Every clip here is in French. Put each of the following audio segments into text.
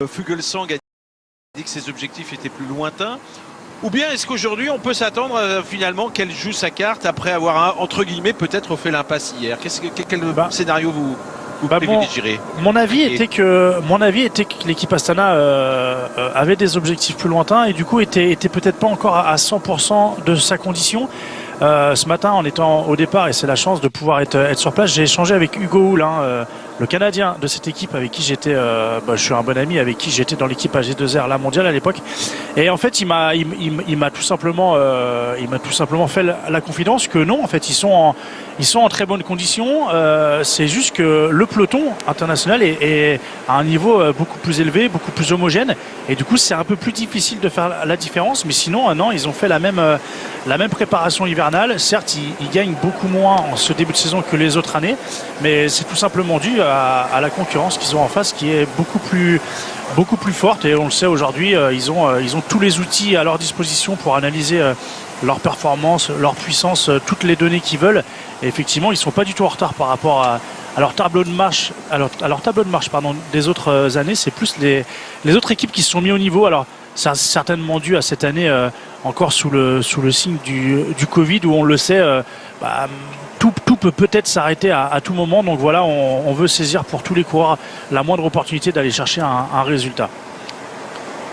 Fuglsang a dit que ses objectifs étaient plus lointains. Ou bien est-ce qu'aujourd'hui on peut s'attendre finalement qu'elle joue sa carte après avoir entre guillemets peut-être fait l'impasse hier? Quel scénario vous privilégierez? Mon avis était que l'équipe Astana avait des objectifs plus lointains et du coup était peut-être pas encore à 100% de sa condition. Ce matin, en étant au départ, et c'est la chance de pouvoir être sur place, j'ai échangé avec Hugo Hull, le Canadien de cette équipe avec qui j'étais, je suis un bon ami, avec qui j'étais dans l'équipe AG2R La Mondiale à l'époque. Et en fait, il m'a tout simplement fait la confidence que non, en fait, ils sont en très bonne condition. C'est juste que le peloton international est à un niveau beaucoup plus élevé, beaucoup plus homogène, et du coup, c'est un peu plus difficile de faire la différence. Mais sinon, non, ils ont fait la même préparation hivernale. Certes, ils gagnent beaucoup moins en ce début de saison que les autres années, mais c'est tout simplement dû à la concurrence qu'ils ont en face, qui est beaucoup plus forte. Et on le sait aujourd'hui, ils ont tous les outils à leur disposition pour analyser leur performance, leur puissance, toutes les données qu'ils veulent. Et effectivement, ils sont pas du tout en retard par rapport à leur tableau de marche, des autres années. C'est plus les autres équipes qui se sont mis au niveau. Alors, c'est certainement dû à cette année encore sous le signe du Covid, où on le sait, tout peut peut-être s'arrêter à tout moment. Donc voilà, on veut saisir pour tous les coureurs la moindre opportunité d'aller chercher un résultat.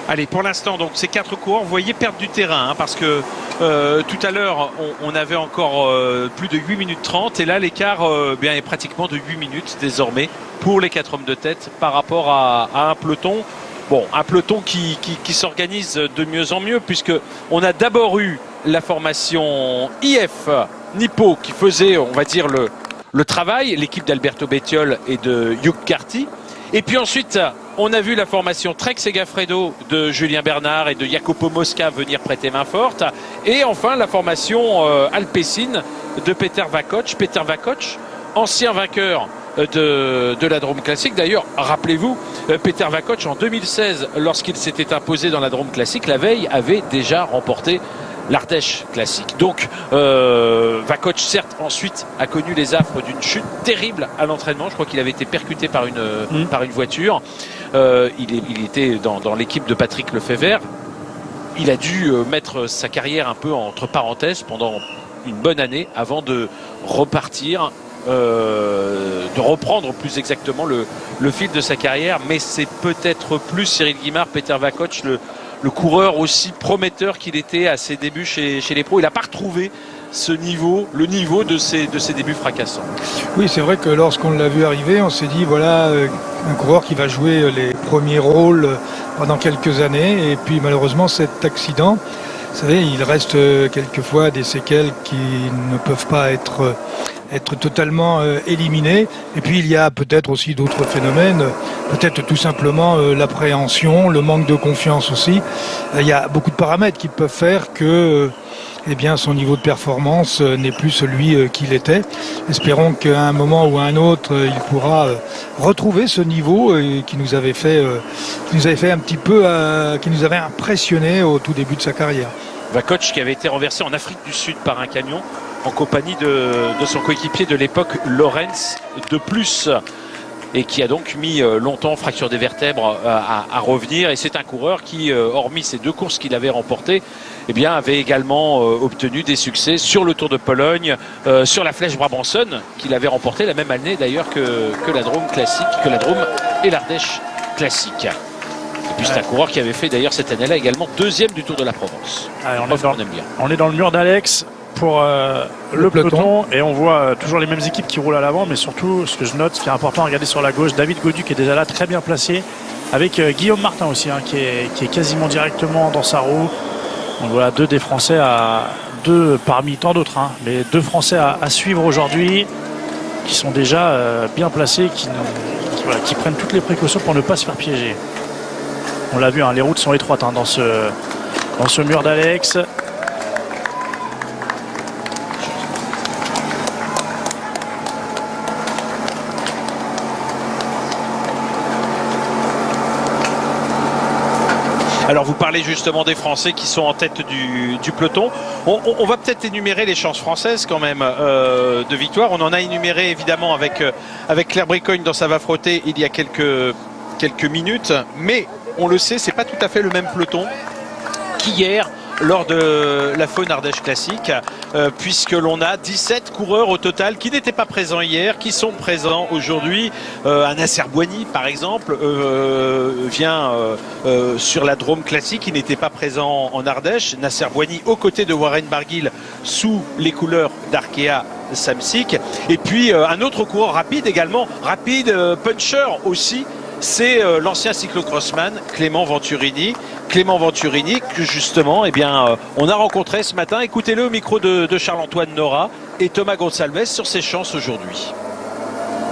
Allez, pour l'instant, donc ces 4 coureurs, vous voyez, perdre du terrain, parce que tout à l'heure, on avait encore plus de 8 minutes 30, et là, l'écart est pratiquement de 8 minutes désormais pour les 4 hommes de tête par rapport à un peloton. Bon, un peloton qui s'organise de mieux en mieux, puisque on a d'abord eu la formation IF Nippo qui faisait, on va dire, le travail, l'équipe d'Alberto Bettiol et de Hugh Carty. Et puis ensuite, on a vu la formation Trek Segafredo de Julien Bernard et de Jacopo Mosca venir prêter main forte. Et enfin, la formation Alpecin de Peter Vakoch. Peter Vakoch, ancien vainqueur de la Drôme Classique. D'ailleurs, rappelez-vous, Peter Vakoch en 2016, lorsqu'il s'était imposé dans la Drôme Classique, la veille avait déjà remporté l'Ardèche Classique. Donc Vakoch, certes, ensuite a connu les affres d'une chute terrible à l'entraînement. Je crois qu'il avait été percuté par une voiture. Il était dans l'équipe de Patrick Lefebvre. Il a dû mettre sa carrière un peu entre parenthèses pendant une bonne année avant de repartir, de reprendre plus exactement le fil de sa carrière. Mais c'est peut-être plus Cyril Guimard, Peter Vakoch, le coureur aussi prometteur qu'il était à ses débuts chez les pros. Il n'a pas retrouvé le niveau de ses débuts fracassants. Oui, c'est vrai que lorsqu'on l'a vu arriver, on s'est dit voilà, un coureur qui va jouer les premiers rôles pendant quelques années. Et puis malheureusement, cet accident, vous savez, il reste quelquefois des séquelles qui ne peuvent pas être totalement éliminées. Et puis il y a peut-être aussi d'autres phénomènes, peut-être tout simplement l'appréhension, le manque de confiance aussi. Il y a beaucoup de paramètres qui peuvent faire que son niveau de performance n'est plus celui qu'il était. Espérons qu'à un moment ou à un autre, il pourra retrouver ce niveau qui nous avait fait un petit peu, qui nous avait impressionné au tout début de sa carrière. Vakoch qui avait été renversé en Afrique du Sud par un camion en compagnie de son coéquipier de l'époque, Lorenz de Plus, et qui a donc mis longtemps, fracture des vertèbres, à revenir. Et c'est un coureur qui, hormis ces 2 courses qu'il avait remportées, avait également obtenu des succès sur le Tour de Pologne, sur la Flèche Brabançonne, qu'il avait remporté la même année d'ailleurs que la Drôme Classique, que la Drôme et l'Ardèche Classique. Et puis c'est un coureur qui avait fait d'ailleurs cette année-là également 2e du Tour de la Provence. Allez, on est dans le mur d'Alex pour le peloton, et on voit toujours les mêmes équipes qui roulent à l'avant, mais surtout ce que je note, ce qui est important à regarder sur la gauche, David Gaudu qui est déjà là, très bien placé, avec Guillaume Martin aussi, qui est quasiment directement dans sa roue. Donc voilà, 2 des Français deux parmi tant d'autres, mais 2 Français à suivre aujourd'hui, qui sont déjà bien placés, qui prennent toutes les précautions pour ne pas se faire piéger. On l'a vu, les routes sont étroites dans ce mur d'Alex. Alors vous parlez justement des Français qui sont en tête du peloton. On va peut-être énumérer les chances françaises quand même de victoire. On en a énuméré évidemment avec Claire Bricogne dans Ça va frotter il y a quelques minutes. Mais on le sait, c'est pas tout à fait le même peloton qu'hier lors de la Faune Ardèche Classique, puisque l'on a 17 coureurs au total qui n'étaient pas présents hier, qui sont présents aujourd'hui. Un Nasser Bouhanni, par exemple, vient sur la Drôme Classique, il n'était pas présent en Ardèche. Nasser Bouhanni aux côtés de Warren Barguil sous les couleurs d'Arkea Samsic. Et puis un autre coureur rapide également, rapide, puncher aussi, c'est l'ancien cyclocrossman Clément Venturini. Clément Venturini que justement on a rencontré ce matin. Écoutez-le au micro de Charles-Antoine Nora et Thomas Gonçalves sur ses chances aujourd'hui.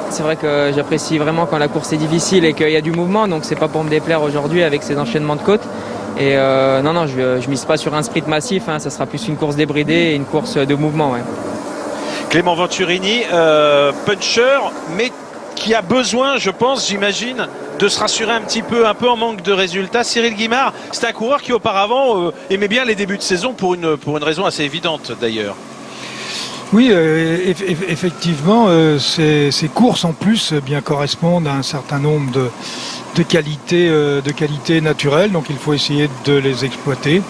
C'est vrai que j'apprécie vraiment quand la course est difficile et qu'il y a du mouvement, donc c'est pas pour me déplaire aujourd'hui avec ces enchaînements de côtes. Et non, je mise pas sur un sprint massif, ça sera plus une course débridée et une course de mouvement. Ouais. Clément Venturini, puncher, mais qui a besoin, je pense, j'imagine, de se rassurer un peu en manque de résultats. Cyril Guimard, c'est un coureur qui auparavant aimait bien les débuts de saison pour une raison assez évidente d'ailleurs. Oui, effectivement, ces courses en plus bien correspondent à un certain nombre de qualités naturelles, donc il faut essayer de les exploiter.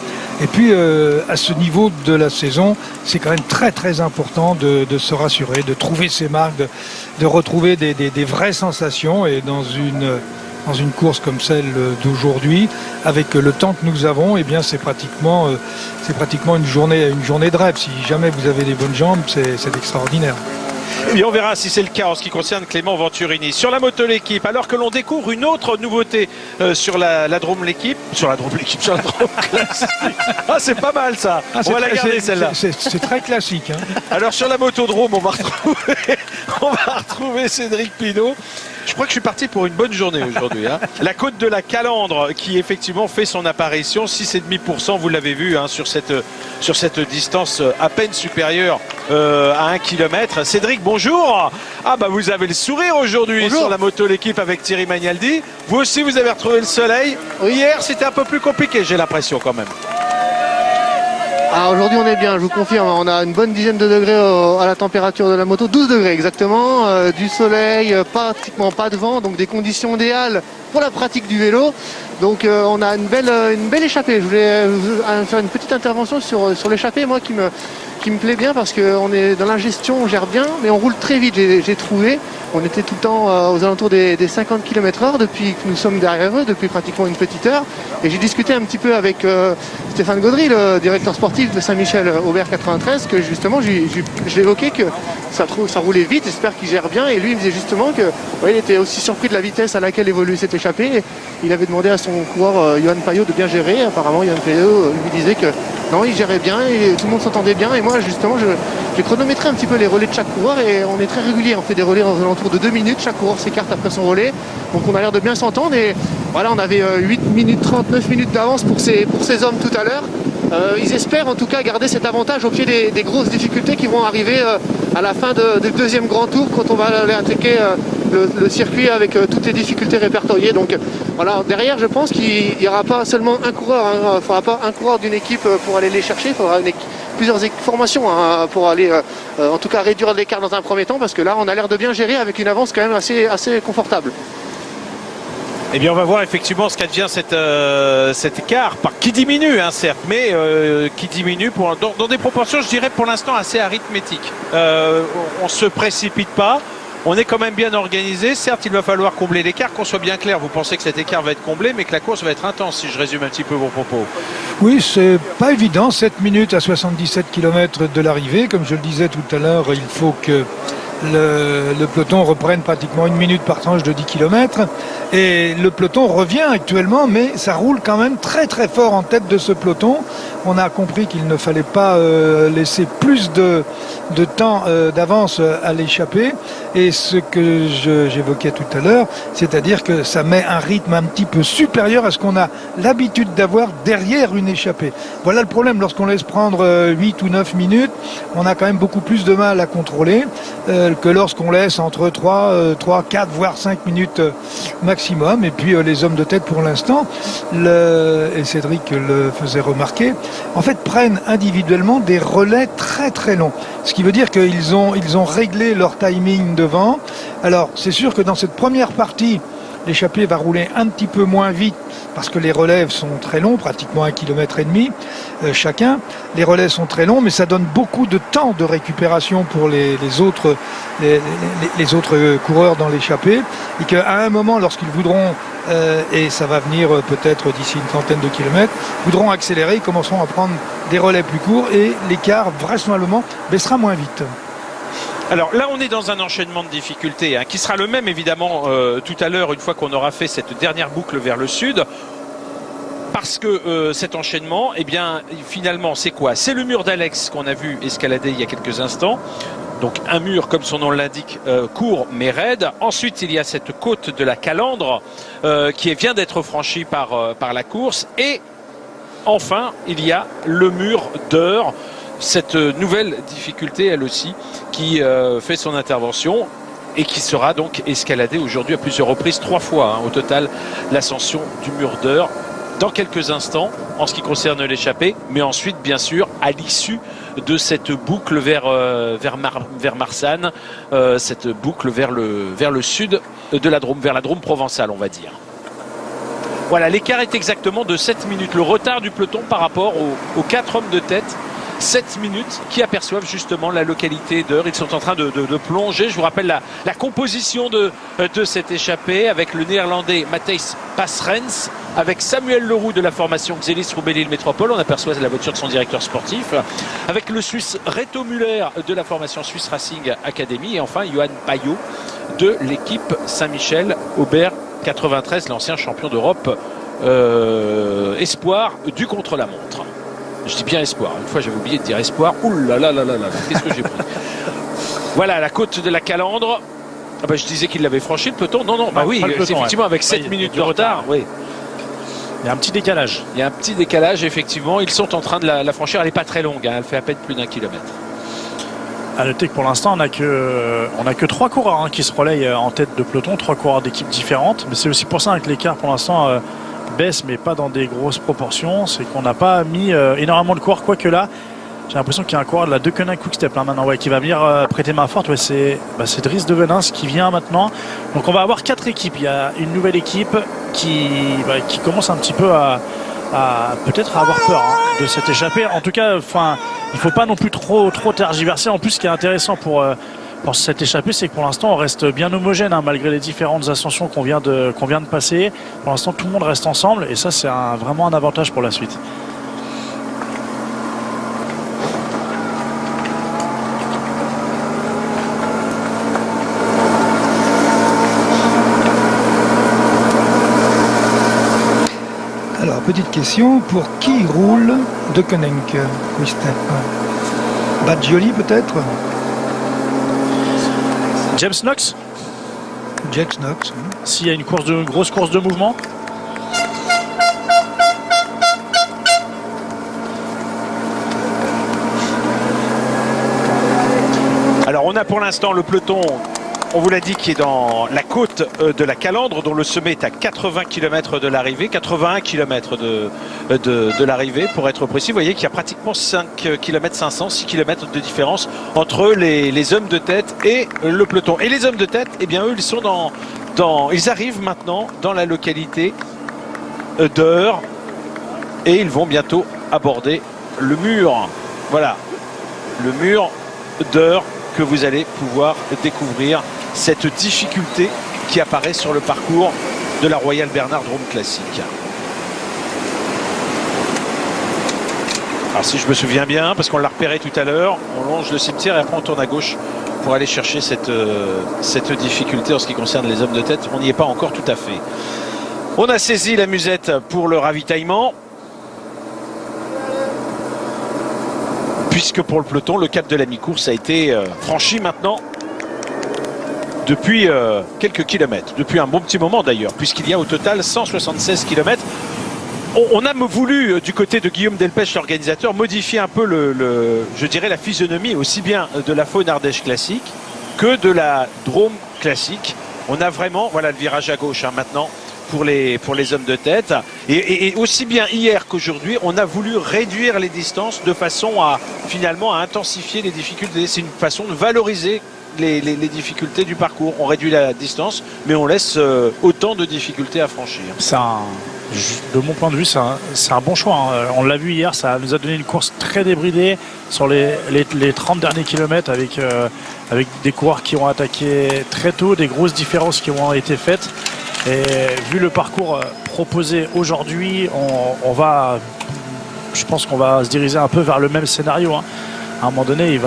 Et puis à ce niveau de la saison, c'est quand même très très important de se rassurer, de trouver ses marques, de retrouver des vraies sensations. Et dans une course comme celle d'aujourd'hui, avec le temps que nous avons, eh bien c'est pratiquement une journée de rêve. Si jamais vous avez des bonnes jambes, c'est extraordinaire. Et bien on verra si c'est le cas en ce qui concerne Clément Venturini. Sur la moto l'équipe, alors que l'on découvre une autre nouveauté sur la Drôme l'équipe, sur la Drôme classique. Ah, c'est pas mal ça. On va la garder celle-là. C'est très classique. Alors sur la moto Drôme, on va retrouver Cédric Pinault. Je crois que je suis parti pour une bonne journée aujourd'hui. La côte de la Calandre qui effectivement fait son apparition, 6,5%, vous l'avez vu sur cette distance à peine supérieure à 1 km. Cédric, bonjour. Ah bah vous avez le sourire aujourd'hui sur la moto l'équipe avec Thierry Magnaldi. Vous aussi vous avez retrouvé le soleil. Hier c'était un peu plus compliqué, j'ai l'impression quand même. Ah, aujourd'hui on est bien, je vous confirme, on a une bonne dizaine de degrés à la température de la moto, 12 degrés exactement, du soleil, pratiquement pas de vent, donc des conditions idéales pour la pratique du vélo. Donc on a une belle échappée. Je voulais faire une petite intervention sur l'échappée, moi qui me plaît bien parce qu'on est dans la gestion, on gère bien, mais on roule très vite, j'ai trouvé. On était tout le temps aux alentours des 50 km/h depuis que nous sommes derrière eux, depuis pratiquement une petite heure. Et j'ai discuté un petit peu avec Stéphane Gaudry, le directeur sportif de Saint-Michel Aubert 93, que justement j'évoquais que ça roulait vite, j'espère qu'il gère bien. Et lui il me disait justement qu'il était aussi surpris de la vitesse à laquelle évolue cette échappée. Et il avait demandé à son coureur Johan Payot de bien gérer. Apparemment Johan Payot lui disait que non, il gérait bien et tout le monde s'entendait bien. Et moi justement j'ai chronométré un petit peu les relais de chaque coureur et on est très régulier. On fait des relais aux alentours de 2 minutes. Chaque coureur s'écarte après son relais. Donc on a l'air de bien s'entendre. Et voilà, on avait 8 minutes 30, 9 minutes d'avance pour ces hommes tout à l'heure. Ils espèrent en tout cas garder cet avantage au pied des grosses difficultés qui vont arriver à la fin du deuxième grand tour quand on va aller attaquer le circuit avec toutes les difficultés répertoriées. Donc voilà, derrière je pense qu'il n'y aura pas seulement un coureur, il ne faudra pas un coureur d'une équipe pour aller les chercher, il faudra plusieurs formations pour aller en tout cas réduire l'écart dans un premier temps, parce que là on a l'air de bien gérer avec une avance quand même assez confortable. Eh bien, on va voir effectivement ce qu'advient cet écart, qui diminue, certes, mais qui diminue dans des proportions, je dirais, pour l'instant assez arithmétiques. On ne se précipite pas, on est quand même bien organisé. Certes, il va falloir combler l'écart, qu'on soit bien clair. Vous pensez que cet écart va être comblé, mais que la course va être intense, si je résume un petit peu vos propos. Oui, c'est pas évident, 7 minutes à 77 km de l'arrivée. Comme je le disais tout à l'heure, il faut que le peloton reprenne pratiquement 1 minute par tranche de 10 km et le peloton revient actuellement, mais ça roule quand même très très fort en tête de ce peloton. On a compris qu'il ne fallait pas laisser plus de temps d'avance à l'échappée, et ce que j'évoquais tout à l'heure, c'est-à-dire que ça met un rythme un petit peu supérieur à ce qu'on a l'habitude d'avoir derrière une échappée. Voilà le problème, lorsqu'on laisse prendre 8 ou 9 minutes, on a quand même beaucoup plus de mal à contrôler que lorsqu'on laisse entre 3, 4, voire 5 minutes maximum. Et puis les hommes de tête pour l'instant, et Cédric le faisait remarquer, en fait prennent individuellement des relais très très longs. Ce qui veut dire qu'ils ont réglé leur timing devant. Alors c'est sûr que dans cette première partie, l'échappée va rouler un petit peu moins vite parce que les relèves sont très longs, pratiquement 1,5 km chacun. Les relais sont très longs, mais ça donne beaucoup de temps de récupération pour les autres coureurs dans l'échappée. Et qu'à un moment, lorsqu'ils voudront, et ça va venir peut-être d'ici une trentaine de kilomètres, voudront accélérer, ils commenceront à prendre des relais plus courts et l'écart vraisemblablement baissera moins vite. Alors là, on est dans un enchaînement de difficultés qui sera le même évidemment tout à l'heure, une fois qu'on aura fait cette dernière boucle vers le sud. Parce que cet enchaînement, eh bien, finalement, c'est quoi? C'est le mur d'Alex qu'on a vu escalader il y a quelques instants. Donc un mur, comme son nom l'indique, court mais raide. Ensuite, il y a cette côte de la Calandre qui vient d'être franchie par la course. Et enfin, il y a le mur d'Eure. Cette nouvelle difficulté, elle aussi, qui fait son intervention et qui sera donc escaladée aujourd'hui à plusieurs reprises, 3 fois au total, l'ascension du mur d'Eure dans quelques instants en ce qui concerne l'échappée, mais ensuite bien sûr à l'issue de cette boucle vers Marsanne, cette boucle vers le sud de la Drôme, vers la Drôme provençale on va dire. Voilà, l'écart est exactement de 7 minutes, le retard du peloton par rapport aux 4 hommes de tête. 7 minutes qui aperçoivent justement la localité d'Eure. Ils sont en train de plonger. Je vous rappelle la composition de cette échappée avec le néerlandais Matthijs Pasrens, avec Samuel Leroux de la formation Xelis Roubaix-Lille Métropole. On aperçoit la voiture de son directeur sportif. Avec le Suisse Reto Müller de la formation Swiss Racing Academy. Et enfin Johan Payot de l'équipe Saint-Michel Aubert 93, l'ancien champion d'Europe espoir du contre-la-montre. Je dis bien espoir. Une fois, j'avais oublié de dire espoir. Ouh là là là là là. Qu'est-ce que j'ai pris? Voilà, la côte de la Calandre. Ah bah, je disais qu'il l'avait franchi, le peloton. Non, bah oui, peloton, effectivement, avec 7 minutes de retard. Oui. Il y a un petit décalage. Il y a un petit décalage, effectivement. Ils sont en train de la franchir. Elle n'est pas très longue. Elle fait à peine plus d'1 kilomètre. À noter que pour l'instant, on n'a que 3 coureurs qui se relayent en tête de peloton, 3 coureurs d'équipes différentes. Mais c'est aussi pour ça que l'écart, pour l'instant, baisse, mais pas dans des grosses proportions. C'est qu'on n'a pas mis énormément de coureurs, quoique là, j'ai l'impression qu'il y a un coureur de la Deceuninck Quick-Step maintenant, qui va venir prêter main forte. C'est Dries de Venins qui vient maintenant. Donc on va avoir 4 équipes. Il y a une nouvelle équipe qui commence un petit peu à peut-être avoir peur de cette échappée. En tout cas, il ne faut pas non plus trop tergiverser. En plus, ce qui est intéressant pour cette échappée, c'est que pour l'instant on reste bien homogène malgré les différentes ascensions qu'on vient de passer. Pour l'instant, tout le monde reste ensemble et ça, c'est vraiment un avantage pour la suite. Alors, petite question, pour qui roule Deceuninck Quick-Step? Badgioli peut-être? James Knox, James Knox. s'il y a une grosse course de mouvement. Alors on a pour l'instant le peloton, on vous l'a dit, qui est dans la côte de la Calandre, dont le sommet est à 80 km de l'arrivée, 81 km de l'arrivée pour être précis. Vous voyez qu'il y a pratiquement 5 km 500, 6 km de différence entre les hommes de tête et le peloton. Et les hommes de tête, eh bien eux, ils sont ils arrivent maintenant dans la localité d'Eure et ils vont bientôt aborder le mur. Voilà, le mur d'Eure que vous allez pouvoir découvrir, cette difficulté qui apparaît sur le parcours de la Royal Bernard Drôme Classique. Alors si je me souviens bien, parce qu'on l'a repéré tout à l'heure, on longe le cimetière et après on tourne à gauche pour aller chercher cette difficulté en ce qui concerne les hommes de tête. On n'y est pas encore tout à fait. On a saisi la musette pour le ravitaillement, puisque pour le peloton, le cap de la mi-course a été franchi maintenant depuis quelques kilomètres, depuis un bon petit moment d'ailleurs, puisqu'il y a au total 176 km. On a voulu, du côté de Guillaume Delpech, l'organisateur, modifier un peu je dirais la physionomie aussi bien de la Faune Ardèche classique que de la Drôme classique. On a vraiment, voilà le virage à gauche maintenant pour les hommes de tête. Et aussi bien hier qu'aujourd'hui, on a voulu réduire les distances de façon à finalement à intensifier les difficultés. C'est une façon de valoriser les difficultés du parcours. On réduit la distance, mais on laisse autant de difficultés à franchir. De mon point de vue, c'est un bon choix. Hein. On l'a vu hier, ça nous a donné une course très débridée sur les 30 derniers kilomètres avec des coureurs qui ont attaqué très tôt, des grosses différences qui ont été faites. Et vu le parcours proposé aujourd'hui, je pense qu'on va se diriger un peu vers le même scénario. Hein. À un moment donné,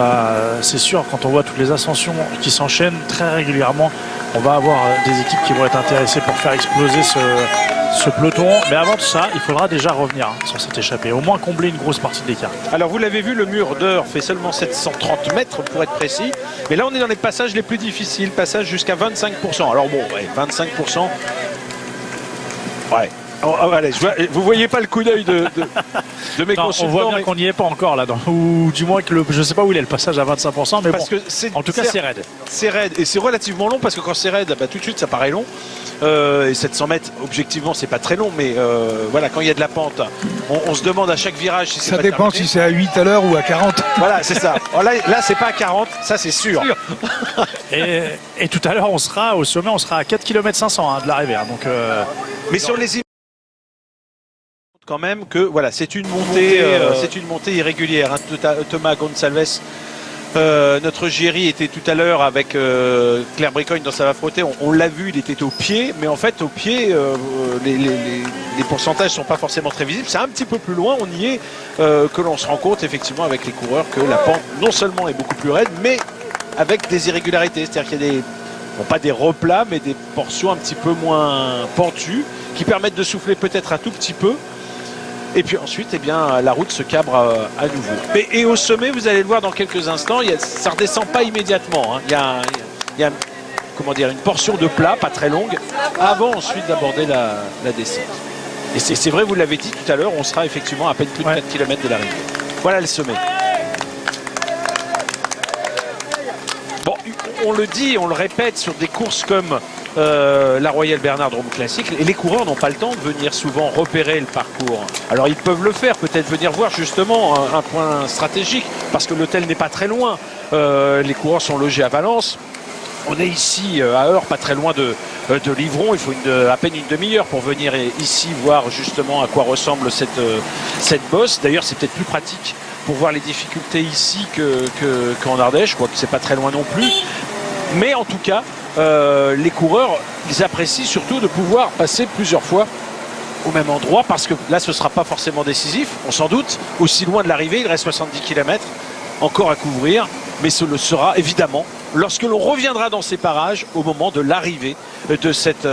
c'est sûr, quand on voit toutes les ascensions qui s'enchaînent très régulièrement, on va avoir des équipes qui vont être intéressées pour faire exploser ce peloton. Mais avant tout ça, il faudra déjà revenir sur cette échappée, au moins combler une grosse partie de l'écart. Alors vous l'avez vu, le mur d'heure fait seulement 730 mètres pour être précis. Mais là, on est dans les passages les plus difficiles, passage jusqu'à 25%. Alors bon, 25%. Ouais. Allez, vous voyez pas le coup d'œil de mes consultants. On voit bien qu'on n'y est pas encore là, ou du moins que je sais pas où il est le passage à 25%, mais parce bon, que en tout cas c'est raide. C'est raide et c'est relativement long parce que quand c'est raide, tout de suite ça paraît long. Et 700 mètres, objectivement, c'est pas très long, mais voilà, quand il y a de la pente, on se demande à chaque virage si c'est ça dépend si c'est à 8 à l'heure ou à 40. Voilà, c'est ça. Alors là c'est pas à 40, ça c'est sûr. Et tout à l'heure, on sera au sommet, on sera à 4 km 500 de l'arrivée. Hein, donc, mais sur les quand même que voilà, c'est une montée irrégulière. Hein. Thomas Gonçalves, notre Géry était tout à l'heure avec Claire Bricogne dans Sa va frotter. On l'a vu, il était au pied, mais en fait au pied, les pourcentages sont pas forcément très visibles. C'est un petit peu plus loin, on y est, que l'on se rend compte effectivement avec les coureurs que la pente non seulement est beaucoup plus raide, mais avec des irrégularités. C'est-à-dire qu'il y a pas des replats, mais des portions un petit peu moins pentues qui permettent de souffler peut-être un tout petit peu. Et puis ensuite, la route se cabre à nouveau. Et au sommet, vous allez le voir dans quelques instants, ça ne redescend pas immédiatement. Hein. Il y a une portion de plat, pas très longue, avant ensuite d'aborder la descente. Et c'est vrai, vous l'avez dit tout à l'heure, on sera effectivement à peine plus de 4 km de l'arrivée. Voilà le sommet. Bon, on le dit, on le répète sur des courses comme la Royal Bernard Drôme Classique, et les coureurs n'ont pas le temps de venir souvent repérer le parcours. Alors ils peuvent le faire, peut-être venir voir justement un point stratégique, parce que l'hôtel n'est pas très loin. Les coureurs sont logés à Valence. On est ici à Heure, pas très loin de Livron. Il faut à peine une demi-heure pour venir ici voir justement à quoi ressemble cette bosse. D'ailleurs, c'est peut-être plus pratique pour voir les difficultés ici qu'en Ardèche. Je crois que c'est pas très loin non plus. Mais en tout cas, les coureurs, ils apprécient surtout de pouvoir passer plusieurs fois au même endroit, parce que là, ce ne sera pas forcément décisif, on s'en doute. Aussi loin de l'arrivée, il reste 70 km encore à couvrir, mais ce le sera évidemment lorsque l'on reviendra dans ces parages au moment de l'arrivée de cette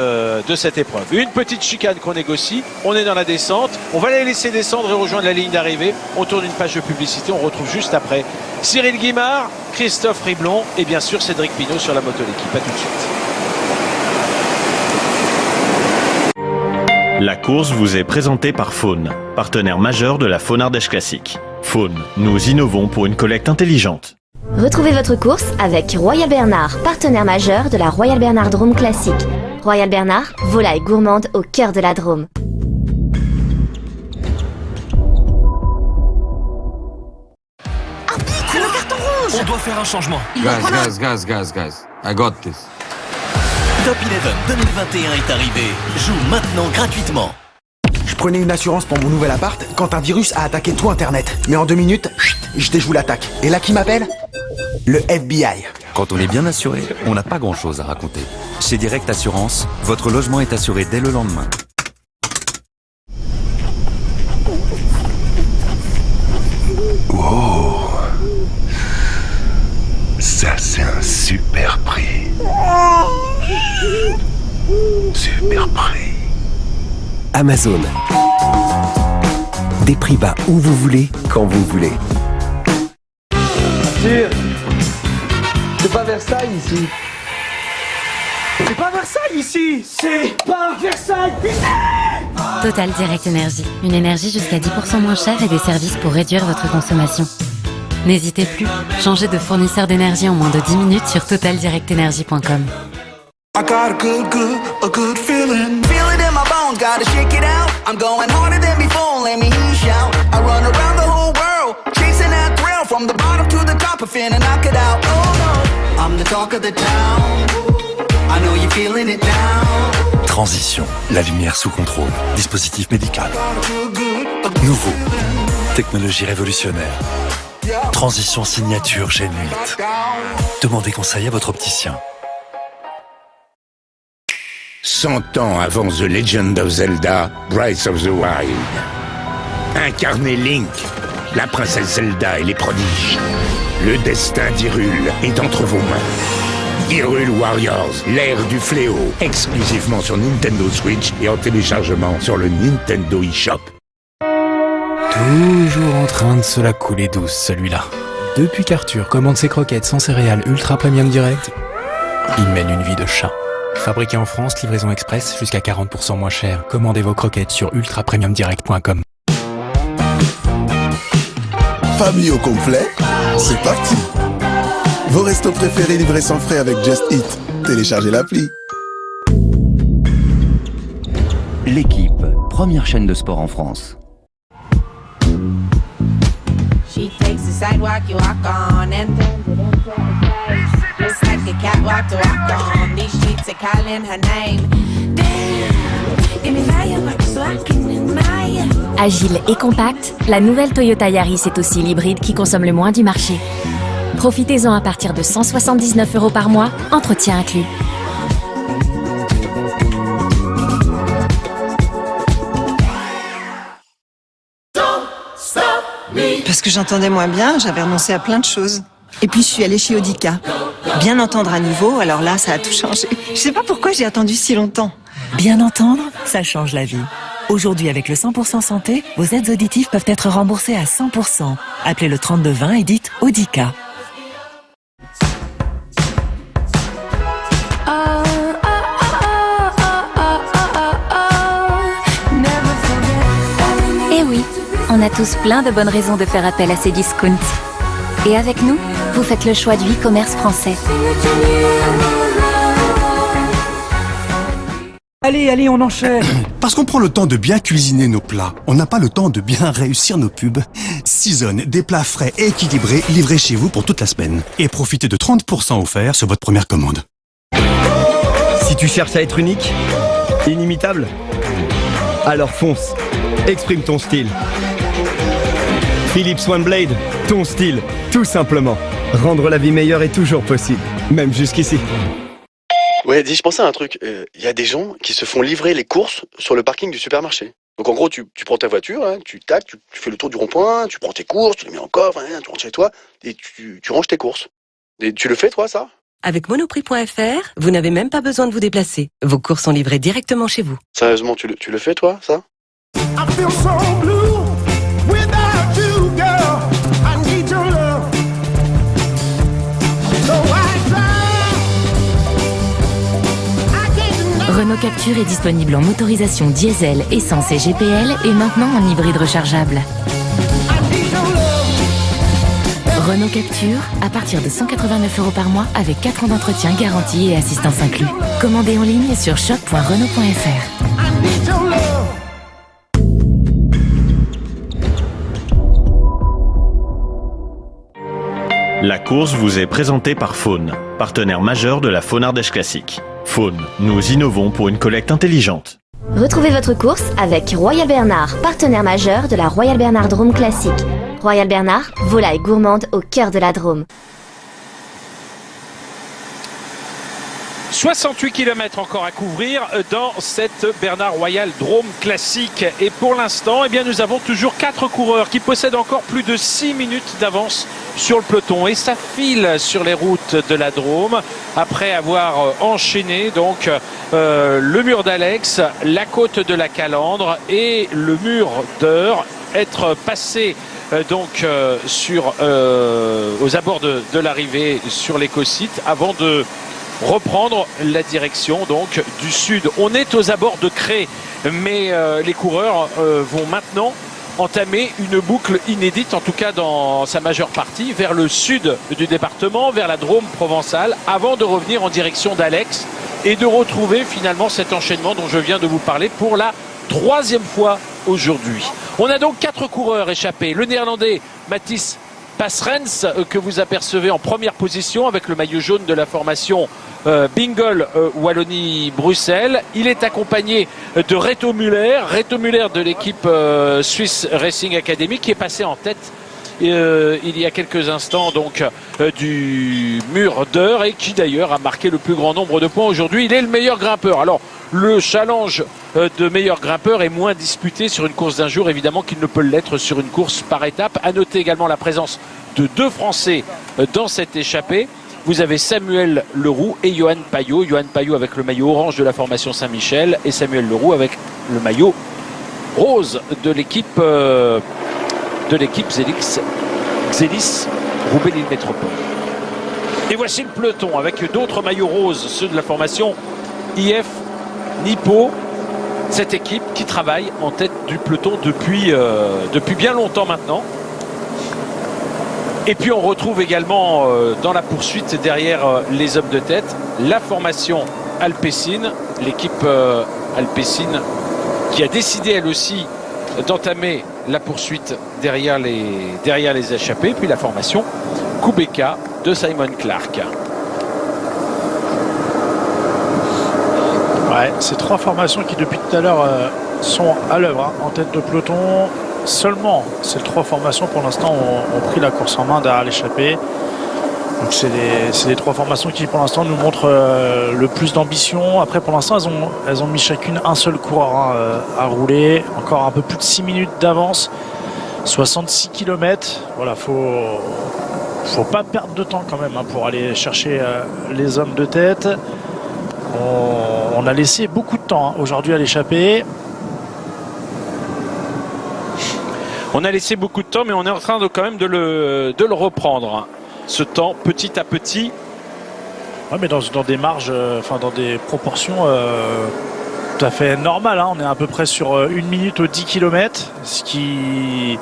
épreuve. Une petite chicane qu'on négocie, on est dans la descente, on va les laisser descendre et rejoindre la ligne d'arrivée. On tourne une page de publicité, on retrouve juste après Cyril Guimard, Christophe Riblon et bien sûr Cédric Pinault sur la moto l'équipe. À tout de suite. La course vous est présentée par Faune, partenaire majeur de la Faune Ardèche Classique. Faune, nous innovons pour une collecte intelligente. Retrouvez votre course avec Royal Bernard, partenaire majeur de la Royal Bernard Drôme Classique. Royal Bernard, volaille gourmande au cœur de la Drôme. Arbitre, c'est le carton rouge. On doit faire un changement. Guys. I got this. Top 11 2021 est arrivé. Joue maintenant gratuitement. Je prenais une assurance pour mon nouvel appart quand un virus a attaqué tout Internet. Mais en 2 minutes, je déjoue l'attaque. Et là, qui m'appelle ? Le FBI. Quand on est bien assuré, on n'a pas grand-chose à raconter. Chez Direct Assurance, votre logement est assuré dès le lendemain. Wow. Ça, c'est un super prix. Super prix. Amazon. Des prix bas où vous voulez, quand vous voulez. C'est pas Versailles ici. C'est pas Versailles ici. C'est pas Versailles ici. Total Direct Énergie. Une énergie jusqu'à 10% moins chère et des services pour réduire votre consommation. N'hésitez plus, changez de fournisseur d'énergie en moins de 10 minutes sur totaldirectenergie.com. I got a good feeling. Feel it in my bones, gotta shake it out. I'm going harder than before, let me hear you shout. I run around the whole world, chasing that thrill. From the bottom to the top, I'm finna knock it out. Oh no, I'm the talk of the town. I know you're feeling it now. Transition, la lumière sous contrôle. Dispositif médical. Nouveau. Technologie révolutionnaire. Transition signature G8. Demandez conseil à votre opticien. 100 ans avant The Legend of Zelda, Breath of the Wild. Incarnez Link, la princesse Zelda et les prodiges. Le destin d'Hyrule est entre vos mains. Hyrule Warriors, l'ère du fléau, exclusivement sur Nintendo Switch et en téléchargement sur le Nintendo eShop. Toujours en train de se la couler douce, celui-là. Depuis qu'Arthur commande ses croquettes sans céréales Ultra Premium Direct, il mène une vie de chat. Fabriqué en France, livraison express jusqu'à 40% moins cher. Commandez vos croquettes sur ultrapremiumdirect.com. Famille au complet, c'est parti. Vos restos préférés livrés sans frais avec Just Eat. Téléchargez l'appli. L'équipe, première chaîne de sport en France. She takes the sidewalk you walk on and it's like a catwalk to walk on. These streets are calling her name. Give me fire so I can admire. Agile et compacte, la nouvelle Toyota Yaris est aussi l'hybride qui consomme le moins du marché. Profitez-en à partir de 179 € par mois, entretien inclus. Parce que j'entendais moins bien, j'avais renoncé à plein de choses. Et puis je suis allée chez Audica. Bien entendre à nouveau, alors là, ça a tout changé. Je sais pas pourquoi j'ai attendu si longtemps. Bien entendre, ça change la vie. Aujourd'hui, avec le 100% santé, vos aides auditives peuvent être remboursées à 100%. Appelez le 3220 et dites Audica. Et oui, on a tous plein de bonnes raisons de faire appel à ces discounts. Et avec nous, vous faites le choix du e-commerce français. Allez, on enchaîne. Parce qu'on prend le temps de bien cuisiner nos plats, on n'a pas le temps de bien réussir nos pubs. Season, des plats frais et équilibrés livrés chez vous pour toute la semaine. Et profitez de 30% offerts sur votre première commande. Si tu cherches à être unique, inimitable, alors fonce. Exprime ton style. Philips OneBlade, ton style, tout simplement. Rendre la vie meilleure est toujours possible, même jusqu'ici. Ouais, dis, je pensais à un truc. Y a des gens qui se font livrer les courses sur le parking du supermarché. Donc en gros, tu prends ta voiture, hein, tu fais le tour du rond-point, tu prends tes courses, tu les mets en coffre, hein, tu rentres chez toi et tu ranges tes courses. Et tu le fais, toi, ça? Avec Monoprix.fr, vous n'avez même pas besoin de vous déplacer. Vos courses sont livrées directement chez vous. Sérieusement, tu le fais, toi, ça? I feel so blue without you, girl. I need your love. So I try. Renault Captur est disponible en motorisation diesel, essence et GPL et maintenant en hybride rechargeable. Renault Captur à partir de 189 € par mois avec 4 ans d'entretien garantie et assistance inclus. Commandez en ligne sur shop.renault.fr. La course vous est présentée par Faune, partenaire majeur de la Faune Ardèche Classique. Faune, nous innovons pour une collecte intelligente. Retrouvez votre course avec Royal Bernard, partenaire majeur de la Royal Bernard Drôme Classique. Royal Bernard, volaille gourmande au cœur de la Drôme. 68 km encore à couvrir dans cette Bernard Royal Drôme Classique. Et pour l'instant, eh bien, nous avons toujours 4 coureurs qui possèdent encore plus de 6 minutes d'avance sur le peloton. Et ça file sur les routes de la Drôme après avoir enchaîné donc le mur d'Alex, la côte de la Calandre et le mur d'Eure, être passé donc aux abords de l'arrivée sur l'écosite avant de reprendre la direction donc du sud. On est aux abords de Cré, mais les coureurs vont maintenant entamer une boucle inédite, en tout cas dans sa majeure partie, vers le sud du département, vers la Drôme provençale, avant de revenir en direction d'Alex et de retrouver finalement cet enchaînement dont je viens de vous parler pour la 3e fois aujourd'hui. On a donc 4 coureurs échappés. Le néerlandais Mathis Passerens que vous apercevez en première position avec le maillot jaune de la formation Bingle Wallonie-Bruxelles. Il est accompagné de Reto Müller de l'équipe Swiss Racing Academy qui est passé en tête il y a quelques instants donc du mur d'heure et qui d'ailleurs a marqué le plus grand nombre de points aujourd'hui. Il est le meilleur grimpeur. Alors le challenge de meilleur grimpeur est moins disputé sur une course d'un jour évidemment qu'il ne peut l'être sur une course par étape. À noter également la présence de 2 Français dans cette échappée. Vous avez Samuel Leroux et Johan Payot. Johan Payot avec le maillot orange de la formation Saint-Michel et Samuel Leroux avec le maillot rose de l'équipe Xelis Roubaix-Lille Métropole. Et voici le peloton avec d'autres maillots roses, ceux de la formation IF Nippo. Cette équipe qui travaille en tête du peloton depuis bien longtemps maintenant. Et puis on retrouve également dans la poursuite derrière les hommes de tête la formation Alpecin, l'équipe Alpecin qui a décidé elle aussi d'entamer la poursuite derrière les échappés, puis la formation Kubeka de Simon Clark. Ouais, ces 3 formations qui depuis tout à l'heure sont à l'œuvre en tête de peloton. Seulement, ces 3 formations pour l'instant ont pris la course en main derrière l'échappée. Donc c'est les 3 formations qui pour l'instant nous montrent le plus d'ambition. Après pour l'instant elles ont mis chacune un seul coureur à rouler. Encore un peu plus de 6 minutes d'avance. 66 km. Voilà, faut pas perdre de temps quand même pour aller chercher les hommes de tête. On a laissé beaucoup de temps aujourd'hui à l'échappée. On a laissé beaucoup de temps, mais on est en train quand même de le reprendre. Ce temps, petit à petit. Ouais, mais dans des marges, dans des proportions tout à fait normales. On est à peu près sur 1 minute aux 10 km, ce qui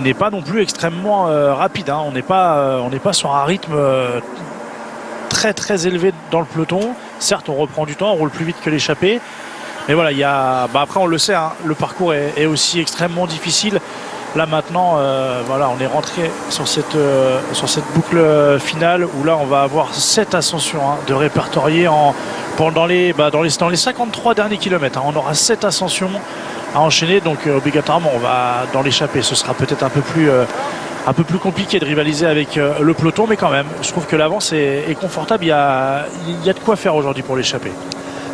n'est pas non plus extrêmement rapide. On n'est pas sur un rythme très très élevé dans le peloton. Certes, on reprend du temps, on roule plus vite que l'échappée. Mais voilà, après on le sait, le parcours est aussi extrêmement difficile. Là maintenant, on est rentré sur cette boucle finale où là on va avoir 7 ascensions de répertoriées dans les 53 derniers kilomètres. On aura 7 ascensions à enchaîner, donc obligatoirement on va dans l'échappée. Ce sera peut-être un peu plus compliqué de rivaliser avec le peloton, mais quand même, je trouve que l'avance est confortable. Il y a de quoi faire aujourd'hui pour l'échappée.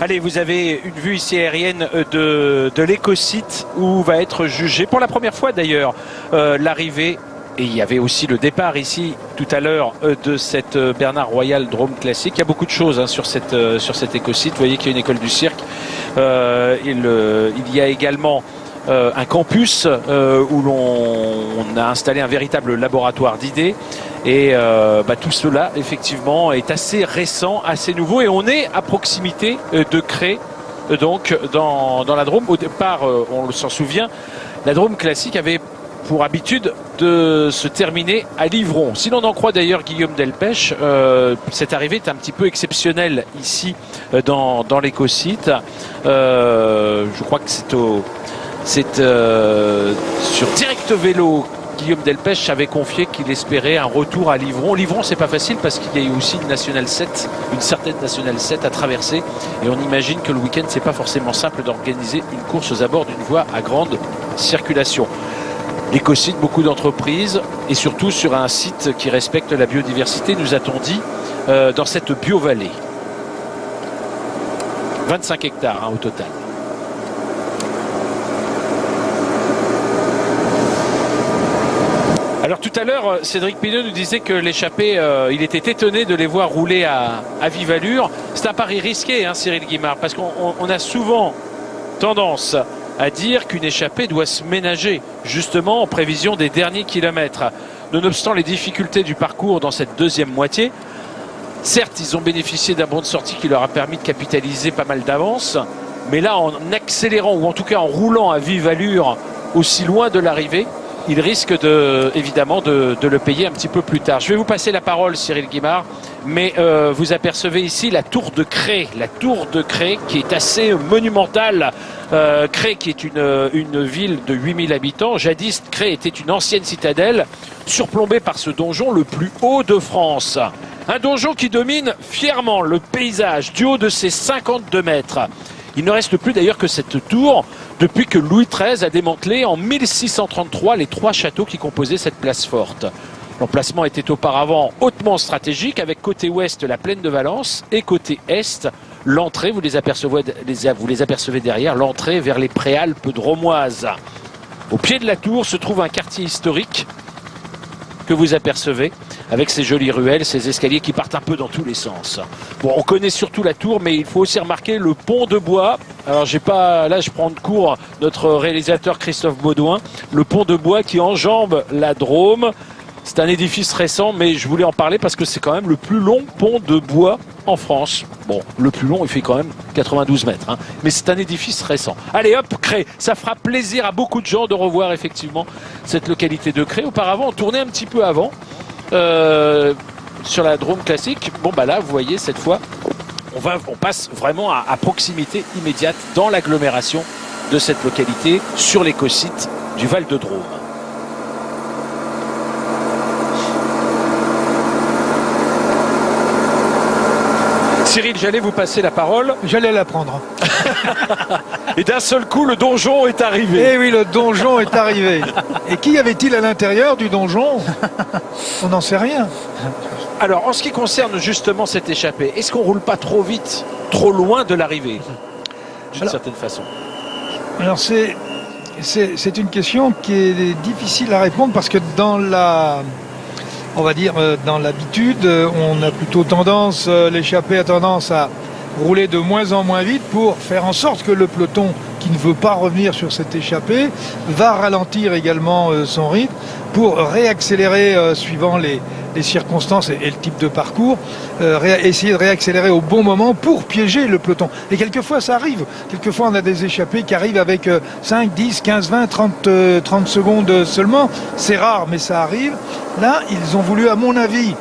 Allez, vous avez une vue ici aérienne de l'écosite où va être jugé pour la première fois d'ailleurs l'arrivée. Et il y avait aussi le départ ici tout à l'heure de cette Bernard Royal Drôme Classique. Il y a beaucoup de choses sur cet écosite. Vous voyez qu'il y a une école du cirque. Il y a également un campus où on a installé un véritable laboratoire d'idées. Et tout cela, effectivement, est assez récent, assez nouveau. Et on est à proximité de Cré, donc dans la Drôme. Au départ, on s'en souvient, la Drôme Classique avait pour habitude de se terminer à Livron. Si l'on en croit d'ailleurs Guillaume Delpech, cette arrivée est un petit peu exceptionnelle ici dans l'écosite. Je crois que c'est sur Direct Vélo. Guillaume Delpech avait confié qu'il espérait un retour à Livron. Livron, c'est pas facile parce qu'il y a eu aussi une certaine Nationale 7 à traverser. Et on imagine que le week-end, c'est pas forcément simple d'organiser une course aux abords d'une voie à grande circulation. L'écosite, beaucoup d'entreprises et surtout sur un site qui respecte la biodiversité, nous a-t-on dit, dans cette bio-vallée. 25 hectares au total. Alors tout à l'heure, Cédric Pineux nous disait que l'échappée, il était étonné de les voir rouler à vive allure. C'est un pari risqué, Cyril Guimard, parce qu'on a souvent tendance à dire qu'une échappée doit se ménager, justement en prévision des derniers kilomètres. Nonobstant les difficultés du parcours dans cette deuxième moitié, certes, ils ont bénéficié d'un bon de sortie qui leur a permis de capitaliser pas mal d'avance, mais là, en accélérant, ou en tout cas en roulant à vive allure aussi loin de l'arrivée, il risque évidemment de le payer un petit peu plus tard. Je vais vous passer la parole, Cyril Guimard, mais vous apercevez ici la tour de Cré. La tour de Cré qui est assez monumentale. Cré qui est une ville de 8000 habitants. Jadis, Cré était une ancienne citadelle surplombée par ce donjon le plus haut de France. Un donjon qui domine fièrement le paysage du haut de ses 52 mètres. Il ne reste plus d'ailleurs que cette tour depuis que Louis XIII a démantelé en 1633 les 3 châteaux qui composaient cette place forte. L'emplacement était auparavant hautement stratégique avec côté ouest la plaine de Valence et côté est l'entrée, vous les apercevez derrière, l'entrée vers les Préalpes drômoises. Au pied de la tour se trouve un quartier historique que vous apercevez avec ces jolies ruelles, ces escaliers qui partent un peu dans tous les sens. Bon, on connaît surtout la tour, mais il faut aussi remarquer le pont de bois. Alors là je prends de court notre réalisateur Christophe Baudouin. Le pont de bois qui enjambe la Drôme. C'est un édifice récent, mais je voulais en parler parce que c'est quand même le plus long pont de bois en France. Bon, le plus long, il fait quand même 92 mètres. Hein. Mais c'est un édifice récent. Allez hop, Cré. Ça fera plaisir à beaucoup de gens de revoir effectivement cette localité de Cré. Auparavant, on tournait un petit peu avant sur la Drôme classique. Bon, bah là, vous voyez, cette fois, on passe vraiment à proximité immédiate dans l'agglomération de cette localité sur l'écosite du Val de Drôme. Cyril, j'allais vous passer la parole. J'allais la prendre. Et d'un seul coup, le donjon est arrivé. Eh oui, le donjon est arrivé. Et qui avait-il à l'intérieur du donjon? On n'en sait rien. Alors, en ce qui concerne justement cette échappée, est-ce qu'on roule pas trop vite, trop loin de l'arrivée, d'une certaine façon? Alors, c'est une question qui est difficile à répondre parce que dans l'habitude, on a plutôt tendance, l'échappée a tendance à rouler de moins en moins vite pour faire en sorte que le peloton qui ne veut pas revenir sur cette échappée va ralentir également son rythme pour réaccélérer suivant les circonstances et le type de parcours, essayer de réaccélérer au bon moment pour piéger le peloton. Et quelquefois ça arrive, quelquefois on a des échappées qui arrivent avec 5, 10, 15, 20, 30 secondes seulement. C'est rare mais ça arrive. Là ils ont voulu à mon avis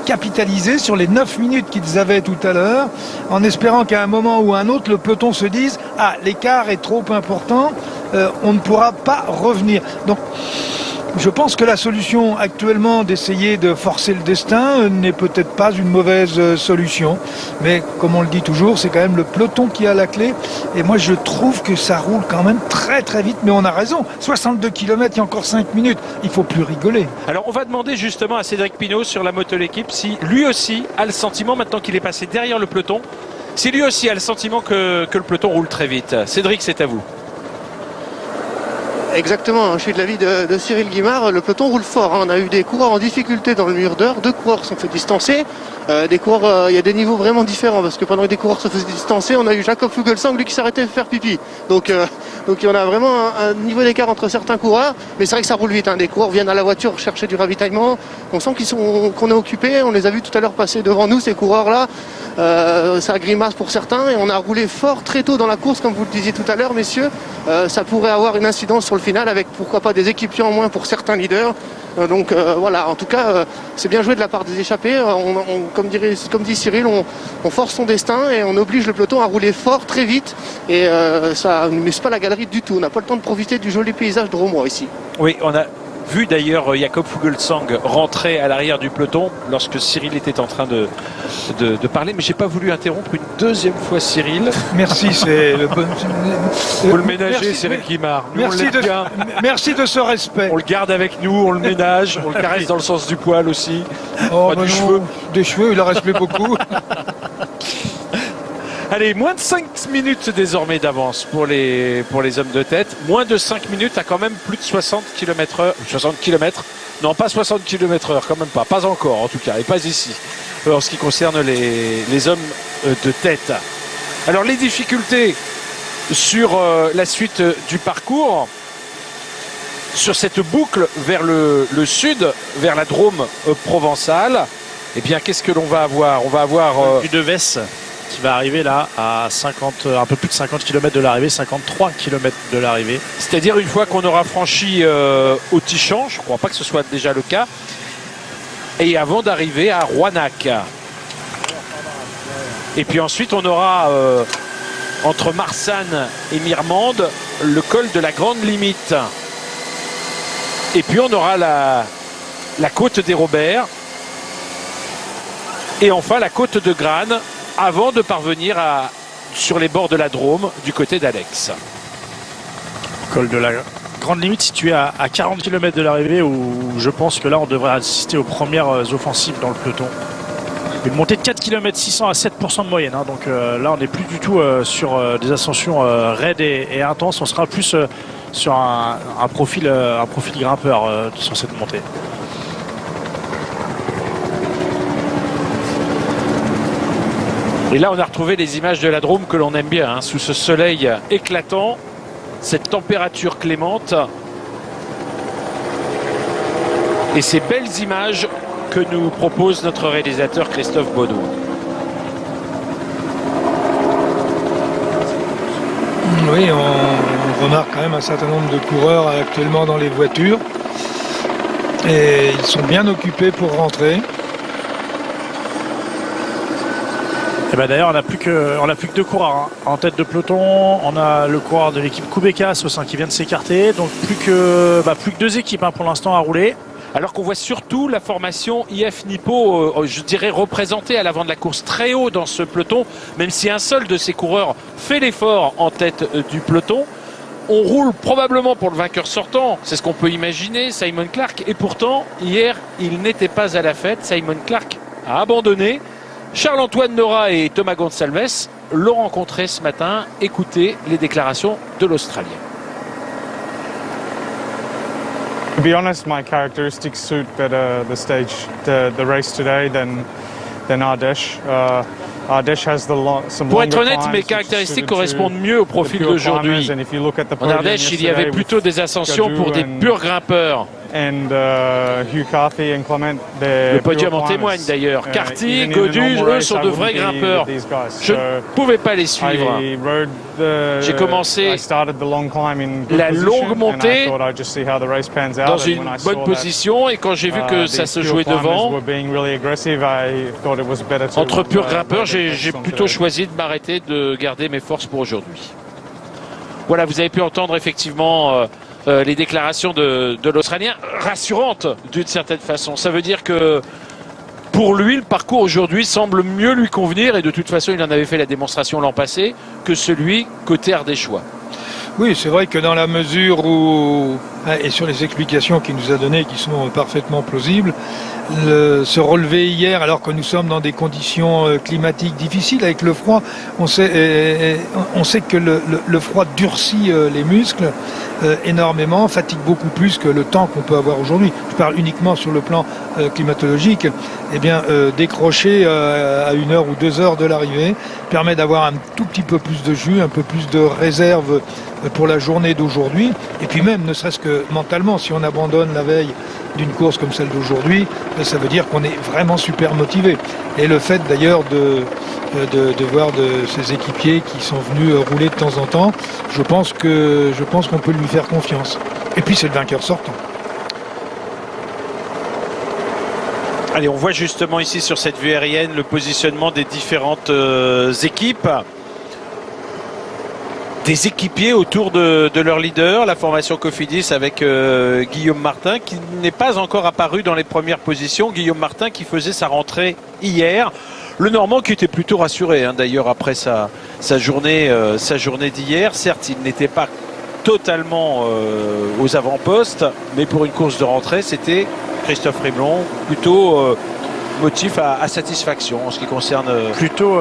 capitaliser sur les 9 minutes qu'ils avaient tout à l'heure, en espérant qu'à un moment ou à un autre, le peloton se dise « Ah, l'écart est trop important, on ne pourra pas revenir ». Donc, je pense que la solution actuellement d'essayer de forcer le destin n'est peut-être pas une mauvaise solution. Mais comme on le dit toujours, c'est quand même le peloton qui a la clé. Et moi, je trouve que ça roule quand même très très vite. Mais on a raison, 62 km, il y a encore 5 minutes. Il ne faut plus rigoler. Alors, on va demander justement à Cédric Pinault sur la moto l'équipe si lui aussi a le sentiment, maintenant qu'il est passé derrière le peloton, si lui aussi a le sentiment que le peloton roule très vite. Cédric, c'est à vous. Exactement, je suis de l'avis de Cyril Guimard, le peloton roule fort, hein. On a eu des coureurs en difficulté dans le mur d'heure, 2 coureurs sont fait distancer, des coureurs, il y a des niveaux vraiment différents parce que pendant que des coureurs se faisaient distancer, on a eu Jakob Fuglsang, lui qui s'arrêtait de faire pipi. Donc il y en a vraiment un niveau d'écart entre certains coureurs, mais c'est vrai que ça roule vite, hein. Des coureurs viennent à la voiture chercher du ravitaillement, on sent qu'on est occupé, on les a vus tout à l'heure passer devant nous, ces coureurs-là. Ça grimace pour certains et on a roulé fort très tôt dans la course comme vous le disiez tout à l'heure messieurs, ça pourrait avoir une incidence sur le final avec pourquoi pas des équipiers en moins pour certains leaders, donc voilà, en tout cas c'est bien joué de la part des échappés, comme dit Cyril, on force son destin et on oblige le peloton à rouler fort très vite et ça ne mise pas la galerie du tout, on n'a pas le temps de profiter du joli paysage de Romois ici. Oui, on a vu d'ailleurs Jakob Fuglsang rentrer à l'arrière du peloton lorsque Cyril était en train de parler, mais j'ai pas voulu interrompre une deuxième fois Cyril. Merci, c'est le bon. Vous le ménagez, Cyril Guimard. Merci de ce respect. On le garde avec nous, on le ménage, on le caresse dans le sens du poil aussi. Oh, pas cheveux. Des cheveux, il en reste plus beaucoup. Allez, moins de 5 minutes désormais d'avance pour les hommes de tête. Moins de 5 minutes à quand même plus de 60 km/h. 60 km. Non, pas 60 km/h, quand même pas. Pas encore, en tout cas, et pas ici. En ce qui concerne les hommes de tête. Alors, les difficultés sur la suite du parcours, sur cette boucle vers le sud, vers la Drôme provençale, eh bien, qu'est-ce que l'on va avoir? On va avoir... du Devès. qui va arriver là à un peu plus de 50 km de l'arrivée, 53 km de l'arrivée. C'est-à-dire une fois qu'on aura franchi Autichamp, je ne crois pas que ce soit déjà le cas, et avant d'arriver à Rouanac. Et puis ensuite on aura entre Marsanne et Mirmande le col de la Grande Limite. Et puis on aura la côte des Roberts. Et enfin la côte de Grane avant de parvenir sur les bords de la Drôme du côté d'Alex. Col de la Grande Limite situé à 40 km de l'arrivée où je pense que là on devrait assister aux premières offensives dans le peloton. Une montée de 4 km 600 à 7% de moyenne. Hein, donc là on n'est plus du tout sur des ascensions raides et intenses. On sera plus sur un profil grimpeur sur cette montée. Et là, on a retrouvé les images de la Drôme que l'on aime bien, hein, sous ce soleil éclatant, cette température clémente et ces belles images que nous propose notre réalisateur Christophe Baudou. Oui, on remarque quand même un certain nombre de coureurs actuellement dans les voitures et ils sont bien occupés pour rentrer. Et ben d'ailleurs on n'a plus que deux coureurs hein. En tête de peloton. On a le coureur de l'équipe Kubeka qui vient de s'écarter, donc plus que 2 équipes hein, pour l'instant à rouler. Alors qu'on voit surtout la formation IF Nippo, je dirais représentée à l'avant de la course très haut dans ce peloton, même si un seul de ces coureurs fait l'effort en tête du peloton. On roule probablement pour le vainqueur sortant, c'est ce qu'on peut imaginer, Simon Clarke, et pourtant hier il n'était pas à la fête. Simon Clarke a abandonné. Charles-Antoine Nora et Thomas Gonçalves l'ont rencontré ce matin. Écoutez les déclarations de l'Australien. To be honest, my characteristics suit better the stage, the race today than Ardèche. Ardèche has some Pour être longer honnête, climbs, mes which caractéristiques is correspondent suited mieux au to profil the pure d'aujourd'hui. climbers. And if you look at the En podium Ardèche, il y yesterday avait plutôt des ascensions with pour des Gadu purs grimpeurs. And Hugh Carthy and Clement, Le podium en témoigne d'ailleurs. Carty, Godu, eux sont de vrais grimpeurs. Je ne pouvais pas les suivre. J'ai commencé la longue montée dans une bonne position et quand j'ai vu que ça se jouait devant, entre purs grimpeurs, j'ai plutôt choisi de m'arrêter, de garder mes forces pour aujourd'hui. Voilà, vous avez pu entendre effectivement les déclarations de l'Australien, rassurantes d'une certaine façon. Ça veut dire que pour lui, le parcours aujourd'hui semble mieux lui convenir et de toute façon, il en avait fait la démonstration l'an passé que celui côté ardéchois. Oui, c'est vrai que dans la mesure où, et sur les explications qu'il nous a données qui sont parfaitement plausibles, se relever hier alors que nous sommes dans des conditions climatiques difficiles avec le froid, on sait que le froid durcit les muscles énormément, fatigue beaucoup plus que le temps qu'on peut avoir aujourd'hui. Je parle uniquement sur le plan climatologique. Eh bien, décrocher à 1 heure ou 2 heures de l'arrivée permet d'avoir un tout petit peu plus de jus, un peu plus de réserve pour la journée d'aujourd'hui. Et puis même, ne serait-ce que mentalement, si on abandonne la veille d'une course comme celle d'aujourd'hui, ça veut dire qu'on est vraiment super motivé. Et le fait d'ailleurs de voir ces équipiers qui sont venus rouler de temps en temps, je pense qu'on peut lui faire confiance. Et puis c'est le vainqueur sortant. Allez, on voit justement ici sur cette vue aérienne le positionnement des différentes équipes. Des équipiers autour de leur leader, la formation Cofidis avec Guillaume Martin qui n'est pas encore apparu dans les premières positions. Guillaume Martin qui faisait sa rentrée hier. Le Normand qui était plutôt rassuré hein, d'ailleurs après sa journée d'hier. Certes, il n'était pas totalement aux avant-postes, mais pour une course de rentrée, c'était Christophe Riblon plutôt motif à satisfaction en ce qui concerne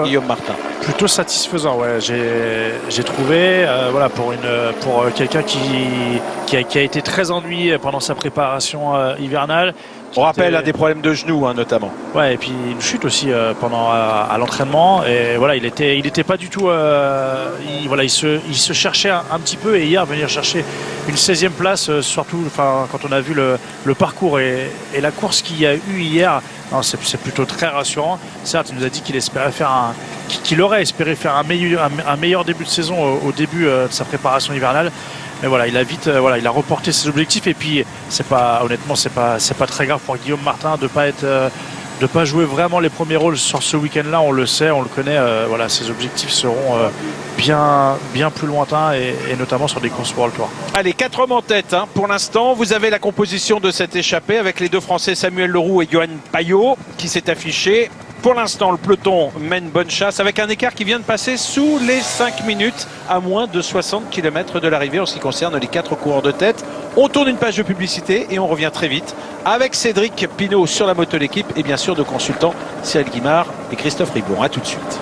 Guillaume Martin. Plutôt satisfaisant, ouais. J'ai trouvé, voilà, pour quelqu'un qui a été très ennuyé pendant sa préparation hivernale. On rappelle des problèmes de genoux notamment. Ouais, et puis une chute aussi pendant à l'entraînement. Et voilà, il était pas du tout. Il se cherchait un petit peu et hier venir chercher une 16e place, surtout, quand on a vu le parcours et la course qu'il y a eu hier. C'est plutôt très rassurant. Certes, il nous a dit qu'il espérait faire qu'il aurait espéré faire un meilleur début de saison au début de sa préparation hivernale. Mais voilà, il a vite, il a reporté ses objectifs et puis honnêtement, c'est pas très grave pour Guillaume Martin de pas jouer vraiment les premiers rôles sur ce week-end-là. On le sait, on le connaît. Ses objectifs seront bien plus lointains et notamment sur des courses World Tour. Allez, 4 hommes en tête pour l'instant. Vous avez la composition de cette échappée avec les deux Français Samuel Leroux et Johan Payot qui s'est affiché. Pour l'instant, le peloton mène bonne chasse avec un écart qui vient de passer sous les 5 minutes à moins de 60 km de l'arrivée en ce qui concerne les 4 coureurs de tête. On tourne une page de publicité et on revient très vite avec Cédric Pinault sur la moto l'équipe et bien sûr de consultants Cyril Guimard et Christophe Riblon. A tout de suite.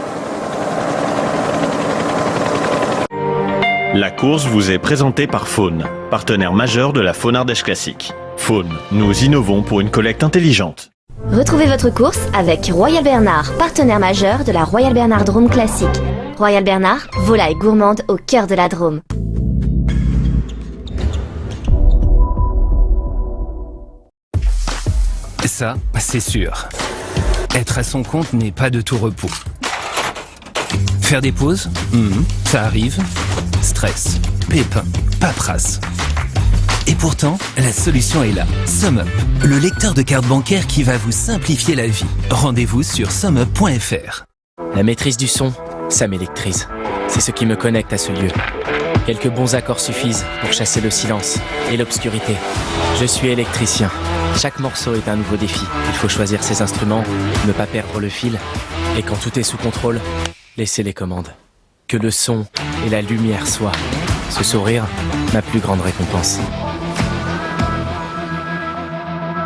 La course vous est présentée par Faune, partenaire majeur de la Faune Ardèche Classique. Faune, nous innovons pour une collecte intelligente. Retrouvez votre course avec Royal Bernard, partenaire majeur de la Royal Bernard Drôme Classique. Royal Bernard, volaille gourmande au cœur de la Drôme. Ça, c'est sûr. Être à son compte n'est pas de tout repos. Faire des pauses, ça arrive. Stress, pépin, paperasse. Et pourtant, la solution est là. SumUp, le lecteur de carte bancaire qui va vous simplifier la vie. Rendez-vous sur sumup.fr. La maîtrise du son, ça m'électrise. C'est ce qui me connecte à ce lieu. Quelques bons accords suffisent pour chasser le silence et l'obscurité. Je suis électricien. Chaque morceau est un nouveau défi. Il faut choisir ses instruments, ne pas perdre le fil. Et quand tout est sous contrôle, laisser les commandes. Que le son et la lumière soient. Ce sourire, ma plus grande récompense.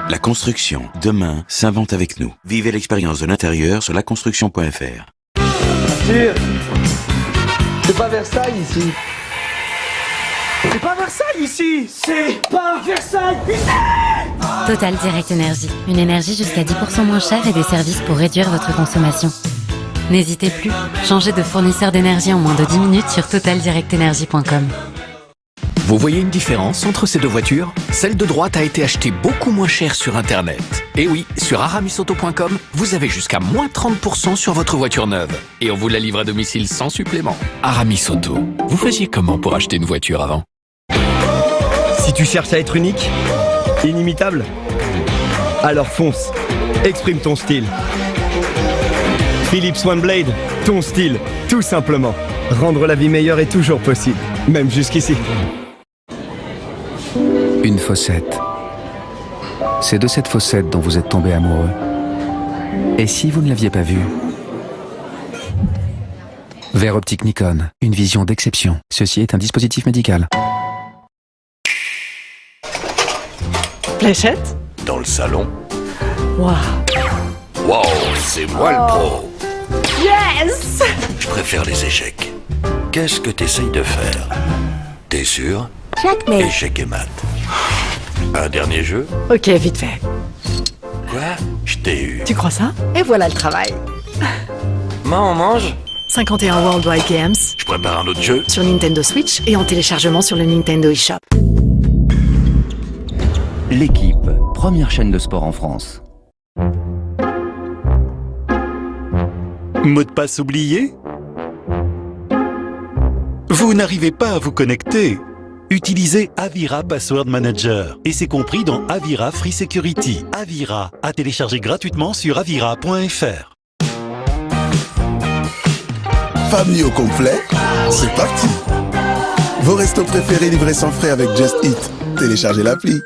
La construction, demain, s'invente avec nous. Vivez l'expérience de l'intérieur sur laconstruction.fr. C'est pas Versailles ici. C'est pas Versailles ici. C'est pas Versailles, putain. Total Direct Énergie. Une énergie jusqu'à 10% moins chère et des services pour réduire votre consommation. N'hésitez plus, changez de fournisseur d'énergie en moins de 10 minutes sur totaldirectenergie.com. Vous voyez une différence entre ces deux voitures? Celle de droite a été achetée beaucoup moins cher sur Internet. Et oui, sur aramisauto.com, vous avez jusqu'à moins 30% sur votre voiture neuve. Et on vous la livre à domicile sans supplément. Aramis Auto. Vous faisiez comment pour acheter une voiture avant? Si tu cherches à être unique, inimitable, alors fonce. Exprime ton style. Philips OneBlade, ton style, tout simplement. Rendre la vie meilleure est toujours possible, même jusqu'ici. Une fossette. C'est de cette fossette dont vous êtes tombé amoureux. Et si vous ne l'aviez pas vue? Verre optique Nikon, une vision d'exception. Ceci est un dispositif médical. Fléchette? Dans le salon. Waouh! Wow, c'est moi le pro. Yes! Je préfère les échecs. Qu'est-ce que t'essayes de faire? T'es sûr? Checkmate. Échec et mat. Un dernier jeu? Ok, vite fait. Quoi? Je t'ai eu. Tu crois ça? Et voilà le travail. Maman, on mange? 51 Worldwide Games. Je prépare un autre jeu? Sur Nintendo Switch et en téléchargement sur le Nintendo eShop. L'équipe, première chaîne de sport en France. Mot de passe oublié? Vous n'arrivez pas à vous connecter? Utilisez Avira Password Manager et c'est compris dans Avira Free Security. Avira, à télécharger gratuitement sur avira.fr. Famille au complet, c'est parti. Vos restos préférés livrés sans frais avec Just Eat. Téléchargez l'appli.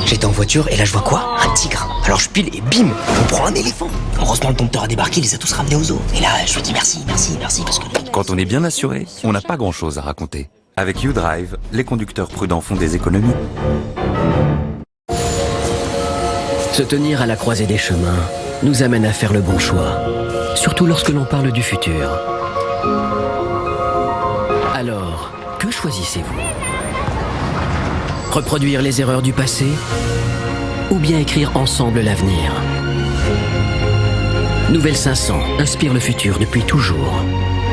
J'étais en voiture et là je vois quoi? Un tigre. Alors je pile et bim, on prend un éléphant. Heureusement le dompteur a débarqué, il les a tous ramenés au zoo. Et là je lui dis merci parce que... Quand on est bien assuré, on n'a pas grand-chose à raconter. Avec YouDrive, les conducteurs prudents font des économies. Se tenir à la croisée des chemins nous amène à faire le bon choix. Surtout lorsque l'on parle du futur. Alors, que choisissez-vous? Reproduire les erreurs du passé ou bien écrire ensemble l'avenir? Nouvelle 500 inspire le futur depuis toujours.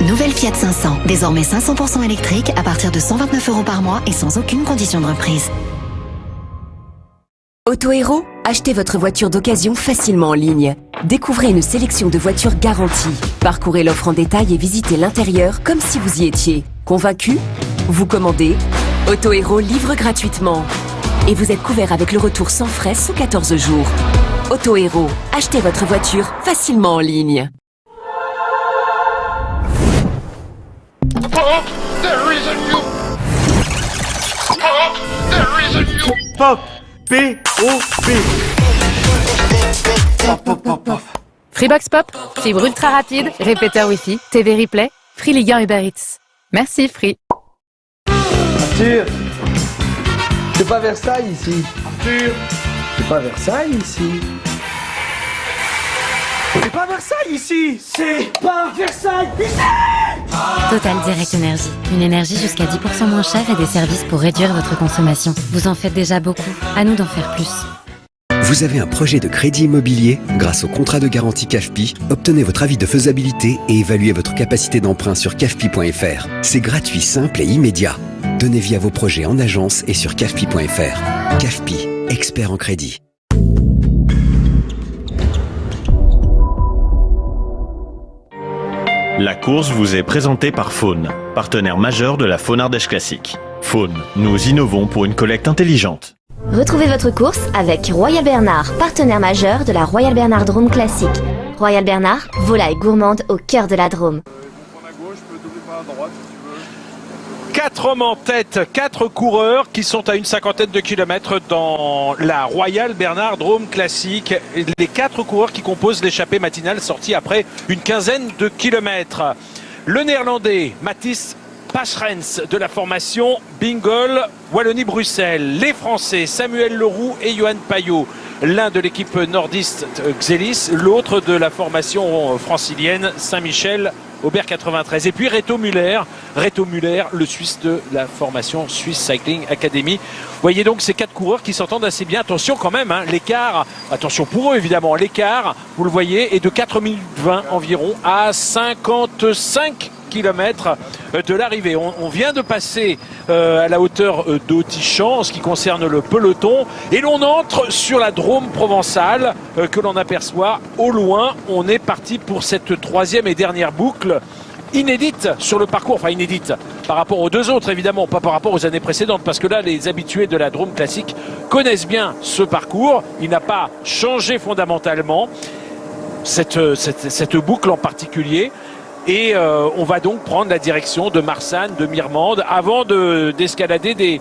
Nouvelle Fiat 500, désormais 500% électrique à partir de 129 € par mois et sans aucune condition de reprise. Autohéros, achetez votre voiture d'occasion facilement en ligne. Découvrez une sélection de voitures garanties. Parcourez l'offre en détail et visitez l'intérieur comme si vous y étiez. Convaincu? Vous commandez. Autohéros livre gratuitement. Et vous êtes couvert avec le retour sans frais sous 14 jours. Autohéros, achetez votre voiture facilement en ligne. Pop, there is a new. Pop, there is a new. Pop, P-O-P. Pop, pop, pop, pop. Freebox Pop, fibre ultra rapide, répéteur Wi-Fi, TV replay, Free Ligue 1 Uber Eats. Merci Free. Arthur, c'est pas Versailles ici. Arthur, c'est pas Versailles ici. C'est pas Versailles ici. C'est pas Versailles ici. Total Direct Énergie. Une énergie jusqu'à 10% moins chère et des services pour réduire votre consommation. Vous en faites déjà beaucoup. À nous d'en faire plus. Vous avez un projet de crédit immobilier? Grâce au contrat de garantie CAFPI, obtenez votre avis de faisabilité et évaluez votre capacité d'emprunt sur cafpi.fr. C'est gratuit, simple et immédiat. Donnez vie à vos projets en agence et sur cafpi.fr. CAFPI, expert en crédit. La course vous est présentée par Faune, partenaire majeur de la Faune Ardèche Classique. Faune, nous innovons pour une collecte intelligente. Retrouvez votre course avec Royal Bernard, partenaire majeur de la Royal Bernard Drôme Classique. Royal Bernard, volaille gourmande au cœur de la Drôme. 4 hommes en tête, 4 coureurs qui sont à une cinquantaine de kilomètres dans la Royal Bernard Drôme Classique. Les 4 coureurs qui composent l'échappée matinale sortie après une quinzaine de kilomètres. Le néerlandais Mathis Pachrens de la formation Bingoal Wallonie-Bruxelles. Les Français Samuel Leroux et Johan Payot. L'un de l'équipe nordiste Xelis, l'autre de la formation francilienne Saint-Michel Aubert 93. Et puis Reto Müller, le Suisse de la formation Swiss Cycling Academy. Vous voyez donc ces 4 coureurs qui s'entendent assez bien. Attention quand même, hein, l'écart, attention pour eux évidemment, l'écart, vous le voyez, est de 4 minutes 20 environ à 55 km de l'arrivée. On vient de passer à la hauteur d'Autichamp en ce qui concerne le peloton et l'on entre sur la Drôme provençale que l'on aperçoit au loin. On est parti pour cette 3e et dernière boucle inédite sur le parcours, enfin inédite par rapport aux 2 autres évidemment, pas par rapport aux années précédentes parce que là les habitués de la Drôme classique connaissent bien ce parcours. Il n'a pas changé fondamentalement cette boucle en particulier. Et on va donc prendre la direction de Marsanne, de Mirmande, avant d'escalader des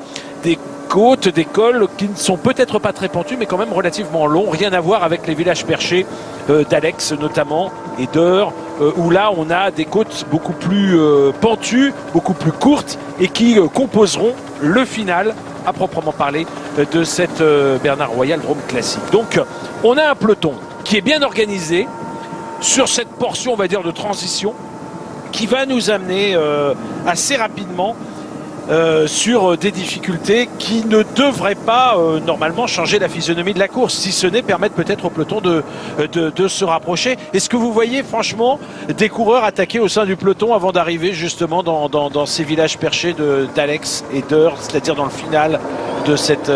côtes, des cols qui ne sont peut-être pas très pentus, mais quand même relativement longs. Rien à voir avec les villages perchés d'Alex notamment et d'Eure, où là on a des côtes beaucoup plus pentues, beaucoup plus courtes et qui composeront le final, à proprement parler, de cette Bernard Royal Drôme Classique. Donc on a un peloton qui est bien organisé sur cette portion, on va dire, de transition, qui va nous amener assez rapidement sur des difficultés qui ne devraient pas normalement changer la physionomie de la course, si ce n'est permettre peut-être au peloton de se rapprocher. Est-ce que vous voyez franchement des coureurs attaquer au sein du peloton avant d'arriver justement dans ces villages perchés d'Alex et d'Eure, c'est-à-dire dans le final de cette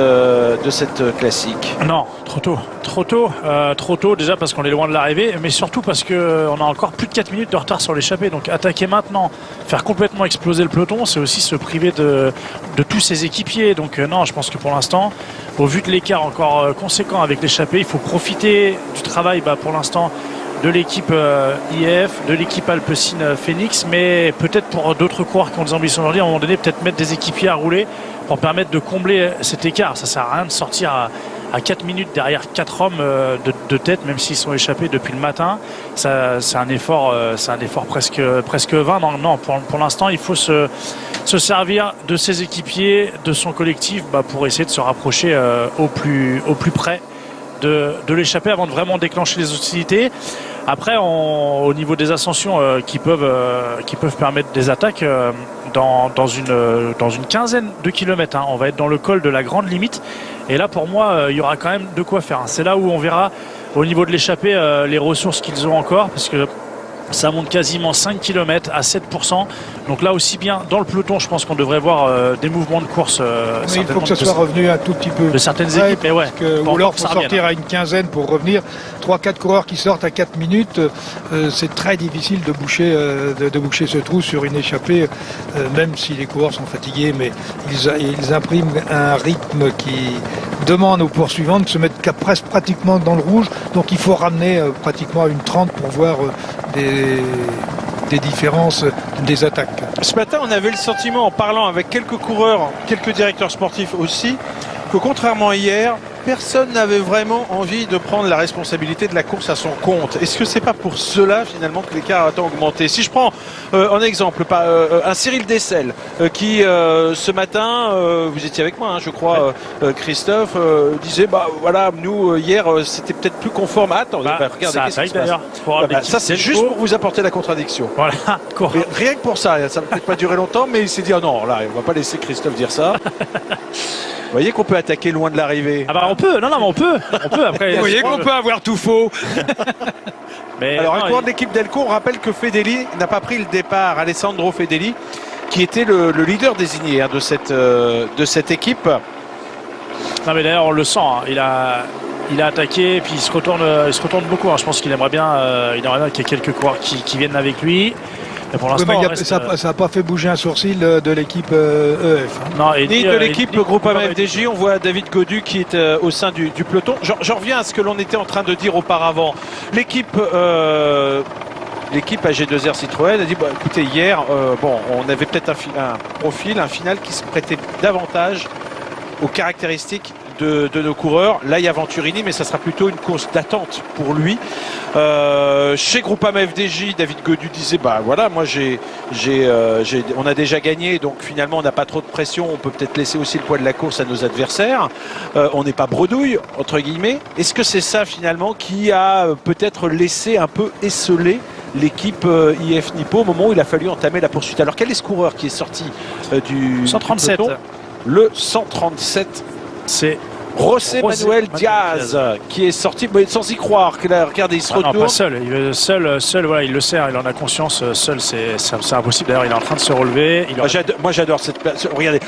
classique? Non, trop tôt déjà parce qu'on est loin de l'arrivée, mais surtout parce qu'on a encore plus de 4 minutes de retard sur l'échappée. Donc attaquer maintenant, faire complètement exploser le peloton, c'est aussi se priver de tous ses équipiers. Donc non, je pense que pour l'instant, au vu de l'écart encore conséquent avec l'échappée, il faut profiter du travail pour l'instant de l'équipe IF, de l'équipe Alpecin Phoenix, mais peut-être pour d'autres coureurs qui ont des ambitions aujourd'hui, à un moment donné, peut-être mettre des équipiers à rouler pour permettre de combler cet écart. Ça sert à rien de sortir à 4 minutes derrière 4 hommes de tête, même s'ils sont échappés depuis le matin. C'est un effort presque vain. Non, pour l'instant, il faut se servir de ses équipiers, de son collectif, pour essayer de se rapprocher au plus près de l'échappée avant de vraiment déclencher les hostilités. Après, au niveau des ascensions qui peuvent permettre des attaques dans une quinzaine de kilomètres, on va être dans le col de la grande limite. Et là, pour moi, il y aura quand même de quoi faire. C'est là où on verra au niveau de l'échappée les ressources qu'ils ont encore, parce que Ça monte quasiment 5 km à 7%. Donc là aussi bien dans le peloton, je pense qu'on devrait voir des mouvements de course. Oui, il faut que ça soit revenu un tout petit peu. De certaines équipes, mais ouais. Ou alors il faut sortir à une quinzaine pour revenir. 3-4 coureurs qui sortent à 4 minutes, c'est très difficile de boucher, ce trou sur une échappée, même si les coureurs sont fatigués, mais ils impriment un rythme qui demande aux poursuivants de se mettre presque pratiquement dans le rouge. Donc il faut ramener pratiquement à une 30 pour voir des différences des attaques. Ce matin, on avait le sentiment, en parlant avec quelques coureurs, quelques directeurs sportifs aussi, que contrairement à hier, personne n'avait vraiment envie de prendre la responsabilité de la course à son compte. Est-ce que c'est pas pour cela finalement que l'écart a tant augmenté? Si je prends en exemple un Cyril Dessel qui ce matin, vous étiez avec moi, hein, je crois, Christophe, disait bah voilà, nous hier c'était peut-être plus conforme. Attendez, regardez, ça c'est juste pour vous apporter la contradiction. Voilà. Rien que pour ça, ça va peut-être pas durer longtemps, mais il s'est dit oh non, là, on va pas laisser Christophe dire ça. Vous voyez qu'on peut attaquer loin de l'arrivée. Ah bah on peut, non mais on peut après. Vous voyez qu'on peut avoir tout faux. Mais alors un coureur de l'équipe Delco, on rappelle que Fedeli n'a pas pris le départ. Alessandro Fedeli, qui était le leader désigné de cette équipe. Non mais d'ailleurs on le sent, hein. Il a attaqué et puis il se retourne beaucoup. Hein. Je pense qu'il aimerait bien qu'il y ait quelques coureurs qui viennent avec lui. Mais pour l'instant, ça n'a pas fait bouger un sourcil de l'équipe EF. Hein. Non, ni de l'équipe Groupama FDJ. On voit David Godu qui est au sein du peloton. J'en reviens à ce que l'on était en train de dire auparavant. L'équipe AG2R Citroën a dit bah, écoutez, hier, on avait peut-être un final qui se prêtait davantage aux caractéristiques de nos coureurs. Là, il y a Venturini, mais ça sera plutôt une course d'attente pour lui. Chez Groupama FDJ, David Godu disait bah voilà, moi on a déjà gagné, donc finalement on n'a pas trop de pression, on peut peut-être laisser aussi le poids de la course à nos adversaires. On n'est pas bredouille entre guillemets. Est-ce que c'est ça finalement qui a peut-être laissé un peu esseler l'équipe IF Nippo au moment où il a fallu entamer la poursuite? Alors quel est ce coureur qui est sorti du 137 peloton? Le 137, c'est José Manuel Diaz qui est sorti sans y croire. Regardez, il se retourne. Non, pas seul, voilà, il le sait, il en a conscience. Seul, c'est impossible. D'ailleurs, il est en train de se relever. Moi, j'adore cette place. Regardez,